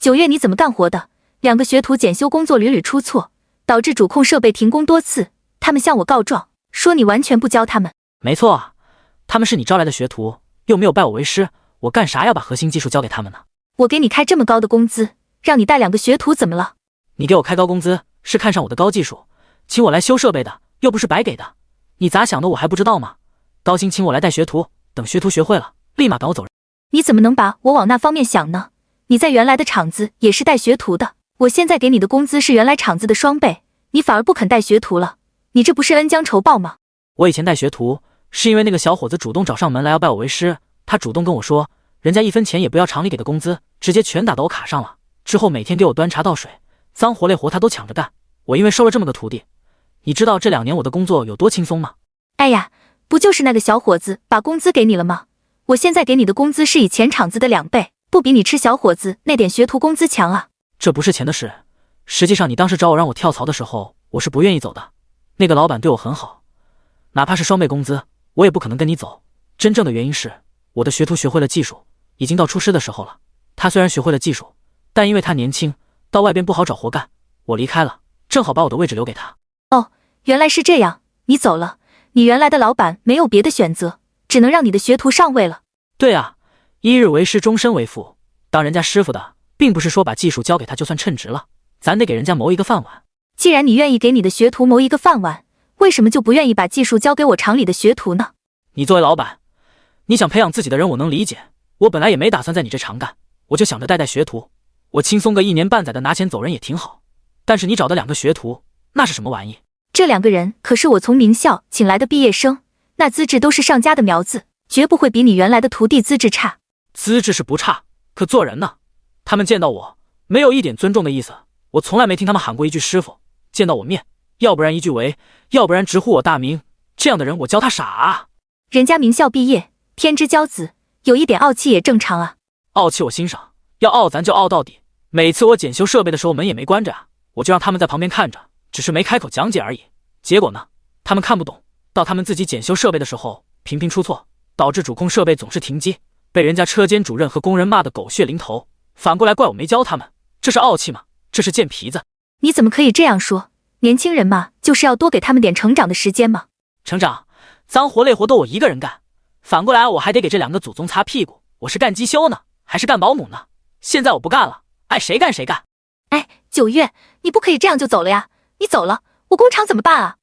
9月你怎么干活的？2个学徒检修工作屡屡出错，导致主控设备停工多次，他们向我告状，说你完全不教他们。没错啊，他们是你招来的学徒，又没有拜我为师，我干啥要把核心技术交给他们呢？我给你开这么高的工资，让你带2个学徒怎么了？你给我开高工资是看上我的高技术，请我来修设备的，又不是白给的。你咋想的我还不知道吗？高薪请我来带学徒，等学徒学会了，立马赶我走人。你怎么能把我往那方面想呢？你在原来的厂子也是带学徒的，我现在给你的工资是原来厂子的双倍，你反而不肯带学徒了，你这不是恩将仇报吗？我以前带学徒是因为那个小伙子主动找上门来要拜我为师，他主动跟我说，人家1分钱也不要厂里给的工资，直接全打到我卡上了，之后每天给我端茶倒水，脏活累活他都抢着干。我因为收了这么个徒弟，你知道这2年我的工作有多轻松吗？哎呀，不就是那个小伙子把工资给你了吗？我现在给你的工资是以前厂子的2倍，不比你吃小伙子那点学徒工资强啊。这不是钱的事，实际上你当时找我让我跳槽的时候，我是不愿意走的。那个老板对我很好，哪怕是双倍工资，我也不可能跟你走。真正的原因是我的学徒学会了技术，已经到出师的时候了。他虽然学会了技术，但因为他年轻，到外边不好找活干，我离开了，正好把我的位置留给他。哦，原来是这样，你走了，你原来的老板没有别的选择，只能让你的学徒上位了。对啊，1日为师，终身为父。当人家师傅的，并不是说把技术交给他就算称职了，咱得给人家谋一个饭碗。既然你愿意给你的学徒谋一个饭碗，为什么就不愿意把技术交给我厂里的学徒呢？你作为老板，你想培养自己的人我能理解，我本来也没打算在你这厂干，我就想着带带学徒，我轻松个1年半载的拿钱走人也挺好。但是你找的2个学徒，那是什么玩意？这2个人可是我从名校请来的毕业生，那资质都是上佳的苗子，绝不会比你原来的徒弟资质差。资质是不差，可做人呢？他们见到我没有一点尊重的意思，我从来没听他们喊过一句师傅，见到我面，要不然一句喂，要不然直呼我大名，这样的人我教他傻啊？人家名校毕业，天之骄子，有一点傲气也正常啊。傲气我欣赏，要傲咱就傲到底。每次我检修设备的时候门也没关着啊，我就让他们在旁边看着，只是没开口讲解而已。结果呢，他们看不懂，到他们自己检修设备的时候频频出错，导致主控设备总是停机，被人家车间主任和工人骂得狗血淋头，反过来怪我没教他们，这是傲气吗？这是贱皮子。你怎么可以这样说？年轻人嘛，就是要多给他们点成长的时间嘛。成长，脏活累活都我一个人干，反过来我还得给这2个祖宗擦屁股，我是干机修呢，还是干保姆呢？现在我不干了，爱谁干谁干。哎，9月，你不可以这样就走了呀，你走了，我工厂怎么办啊？